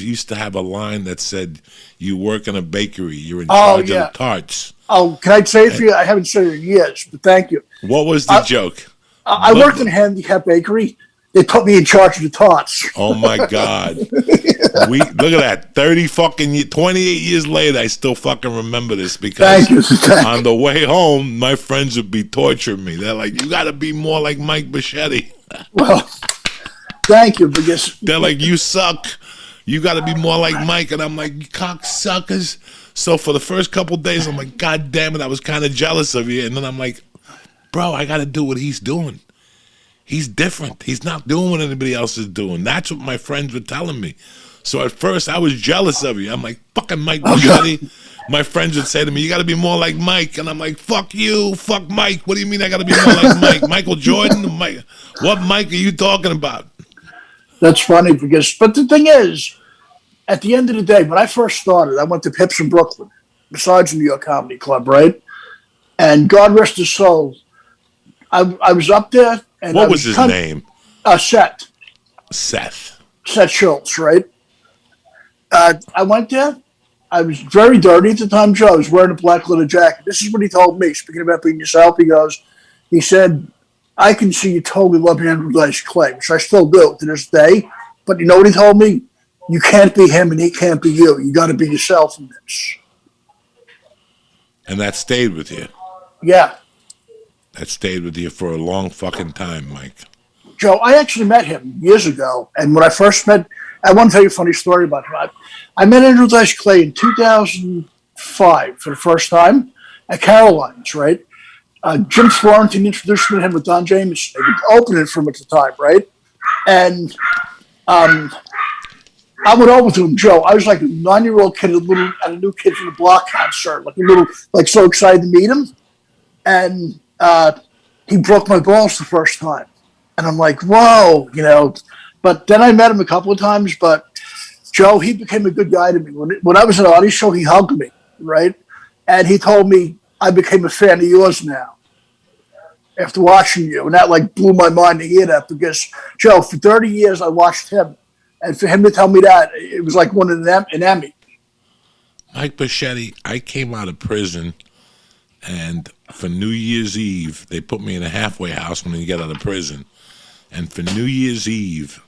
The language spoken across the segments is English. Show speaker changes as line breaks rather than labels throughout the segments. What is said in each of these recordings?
used to have a line that said, "You work in a bakery. You're in
Oh,
charge of the
yeah.
tarts."
Oh, can I say it for
And
you? I haven't said it in years, but thank you.
what was the
I,
joke?
I
But,
worked in a handicap bakery. They put me in charge of the tarts.
oh my God. We look at that. 28 years later, I still fucking remember this
Thank
because
you. Thank
on the way home, my friends would be torturing me. They're like, "You got to be more like Mike Bocchetti."
Well, thank you, because
They're like, "You suck. You got to be more like Mike." And I'm like, "You cocksuckers." So for the first couple days, I'm like, "God damn it, I was kind of jealous of you." And then I'm like, "Bro, I got to do what he's doing. He's different. He's not doing what anybody else is doing." That's what my friends were telling me. So at first, I was jealous of you. I'm like, "Fucking Mike Bocchetti." My friends would say to me, "You got to be more like Mike." And I'm like, "Fuck you. Fuck Mike. What do you mean I got to be more like Mike? Michael Jordan? Mike? What Mike are you talking about?"
that's funny but the thing is, at the end of the day, when I first started, I went to Pips in Brooklyn, besides New York Comedy Club, right? And God rest his soul, I was up there, and I
What was
was
his name?
Seth,
Seth.
Seth Schultz, right? I went there. I was very dirty at the time, Joe. I was wearing a black leather jacket. This is what he told me. Speaking about being yourself, he said, "I can see you totally love Andrew Dice Clay," which I still do to this day. But you know what he told me? You can't be him and he can't be you. You got to be yourself in this.
And that stayed with you.
Yeah.
That stayed with you for a long fucking time, Mike.
Joe, I actually met him years ago. And when I first met, I want to tell you a funny story about him. I met Andrew Dice Clay in 2005 for the first time at Caroline's, right? Jim Florentine introduced me to him with Don Jameson. They were opening for him at the time, right? And I went over to him, Joe. I was like a 9-year-old kid at a New Kid from the Block concert, like so excited to meet him. And he broke my balls the first time. And I'm like, whoa, But then I met him a couple of times. But Joe, he became a good guy to me. When I was at Audie's show, he hugged me, right? And he told me, "I became a fan of yours now after watching you." And that blew my mind to hear that, because Joe, for 30 years I watched him. And for him to tell me that, it was like winning an Emmy.
Mike Bocchetti, I came out of prison, and for New Year's Eve, they put me in a halfway house when you get out of prison. And for New Year's Eve,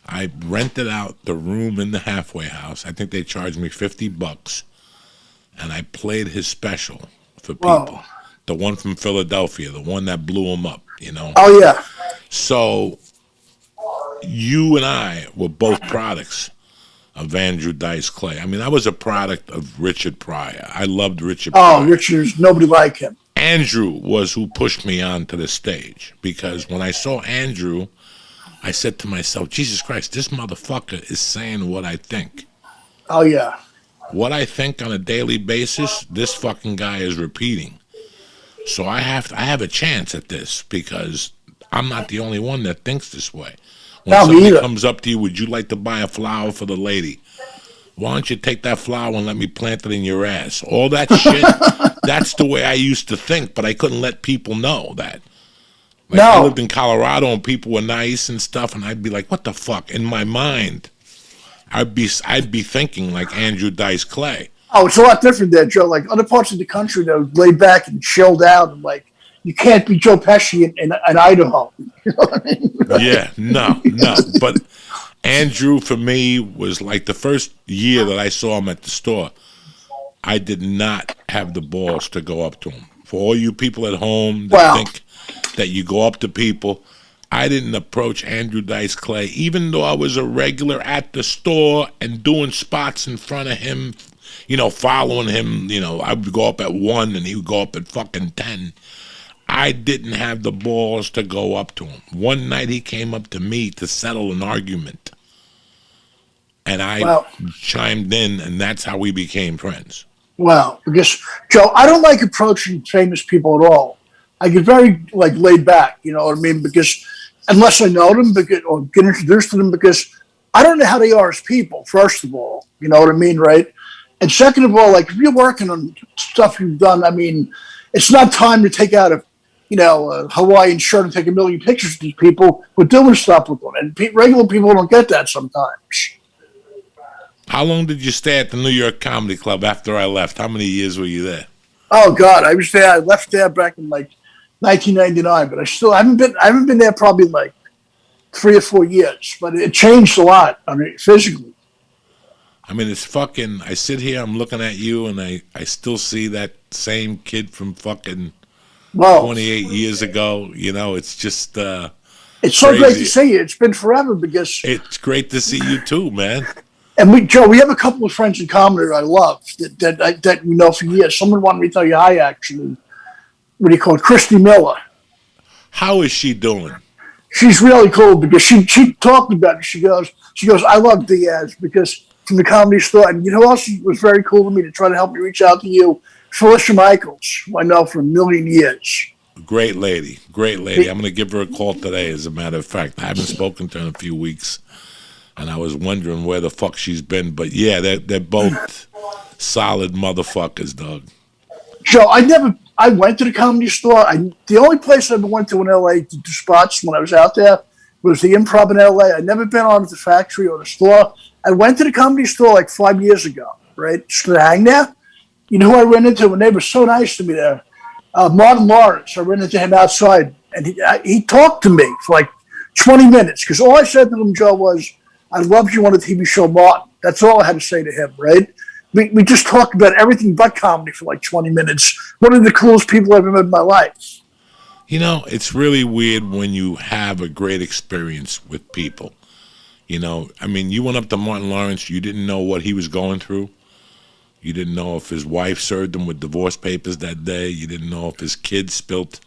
I rented out the room in the halfway house. I think they charged me $50, and I played his special for people.
Whoa.
The one from Philadelphia, the one that blew him up,
Oh, yeah.
So you and I were both products of Andrew Dice Clay. I mean, I was a product of Richard Pryor. I loved Richard Pryor.
Oh, Richard's nobody like him.
Andrew was who pushed me onto the stage, because when I saw Andrew, I said to myself, Jesus Christ, this motherfucker is saying what I think.
Oh, yeah.
What I think on a daily basis, this fucking guy is repeating. So I have a chance at this, because I'm not the only one that thinks this way. When somebody comes up to you, "Would you like to buy a flower for the lady? Why don't you take that flower and let me plant it in your ass?" All that shit, that's the way I used to think, but I couldn't let people know that. I lived in Colorado and people were nice and stuff, and I'd be like, "What the fuck?" In my mind, I'd be thinking like Andrew Dice Clay.
Oh, it's a lot different there, Joe. Like other parts of the country, they're laid back and chilled out, and you can't be Joe Pesci in Idaho. You know what I mean?
Yeah, no. But Andrew, for me, was like the first year that I saw him at the store, I did not have the balls to go up to him. For all you people at home that think that you go up to people, I didn't approach Andrew Dice Clay, even though I was a regular at the store and doing spots in front of him, following him. I would go up at 1 and he would go up at fucking 10. I didn't have the balls to go up to him. One night he came up to me to settle an argument, and I chimed in, and that's how we became friends.
Well, because Joe, I don't like approaching famous people at all. I get very laid back, you know what I mean? Because unless I know them, or get introduced to them, because I don't know how they are as people. First of all, you know what I mean, right? And second of all, if you're working on stuff you've done, I mean, it's not time to take out a Hawaiian shirt and take a million pictures of these people. We're doing stuff with them, and regular people don't get that sometimes.
How long did you stay at the New York Comedy Club after I left? How many years were you there?
Oh God, I was there. I left there back in like 1999, but I haven't been there probably like 3 or 4 years. But it changed a lot. I mean, physically.
I mean, it's fucking. I sit here, I'm looking at you, and I still see that same kid from fucking
Well,
28 years ago. You know, it's just
it's so
crazy.
great to see you. It's been forever because,
It's great to see you too, man.
and Joe, we have a couple of friends in common that I love that we know for years. Someone wanted me to tell you hi, actually. What do you call it? Christy Miller.
How is she doing?
She's really cool because she talked about it. She goes, I love Diaz because from the Comedy Store, and you know who else was very cool to me to try to help me reach out to you? Felicia Michaels, who I know for a million years.
Great lady, great lady. I'm going to give her a call today, as a matter of fact. I haven't spoken to her in a few weeks, and I was wondering where the fuck she's been. But yeah, they're both solid motherfuckers, dog.
Joe, I went to the Comedy Store. The only place I ever went to in LA to do spots when I was out there was the Improv in LA. I'd never been on at the Factory or the Store. I went to the Comedy Store like 5 years ago, right? Just to hang there. You know who I ran into? And they were so nice to me there. Martin Lawrence. I ran into him outside, and he talked to me for like 20 minutes because all I said to him, Joe, was, I loved you on the TV show, Martin. That's all I had to say to him, right? We just talked about everything but comedy for like 20 minutes. One of the coolest people I've ever met in my life.
You know, it's really weird when you have a great experience with people. You know, I mean, you went up to Martin Lawrence. You didn't know what he was going through. You didn't know if his wife served him with divorce papers that day. You didn't know if his kid spilt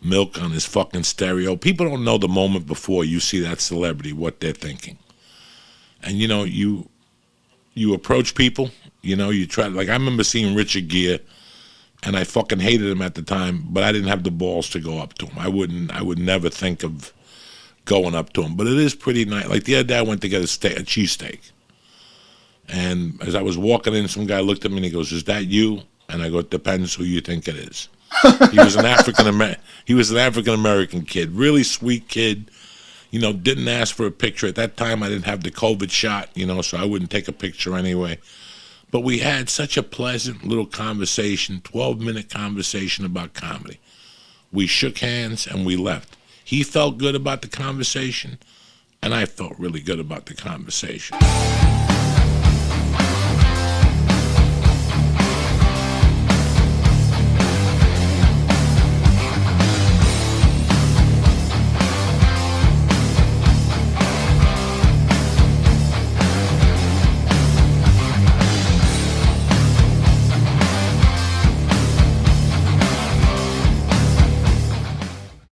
milk on his fucking stereo. People don't know the moment before you see that celebrity, what they're thinking. And, you know, you approach people, you know, you try. Like, I remember seeing Richard Gere, and I fucking hated him at the time, but I didn't have the balls to go up to him. I would never think of going up to him. But it is pretty nice. Like, the other day I went to get a cheesesteak. And as I was walking in, some guy looked at me and he goes, "Is that you?" And I go, "It depends who you think it is." He was an African American kid, really sweet kid. You know, didn't ask for a picture. At that time, I didn't have the COVID shot, you know, so I wouldn't take a picture anyway. But we had such a pleasant little conversation, 12-minute conversation about comedy. We shook hands and we left. He felt good about the conversation, and I felt really good about the conversation.